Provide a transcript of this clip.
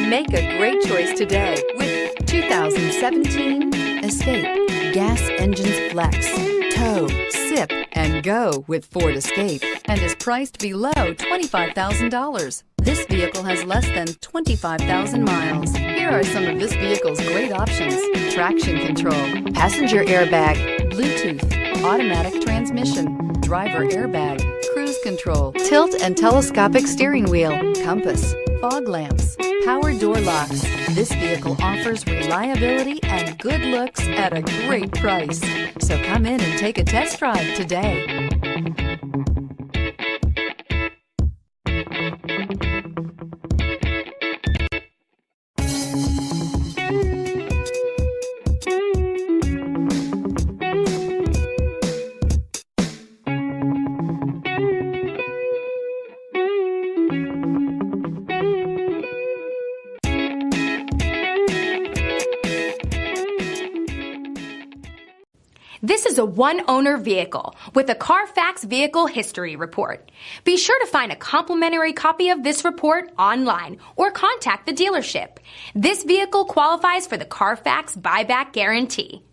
Make a great choice today with 2017 Escape. Gas engines flex, tow, sip, and go with Ford Escape, and is priced below $25,000. This vehicle has less than 25,000 miles. Here are some of this vehicle's great options: traction control, passenger airbag, Bluetooth, automatic transmission, driver airbag, cruise control, tilt and telescopic steering wheel, compass, fog lamps, power door locks. This vehicle offers reliability and good looks at a great price. So come in and take a test drive today. This is a one-owner vehicle with a Carfax Vehicle History Report. Be sure to find a complimentary copy of this report online or contact the dealership. This vehicle qualifies for the Carfax Buyback Guarantee.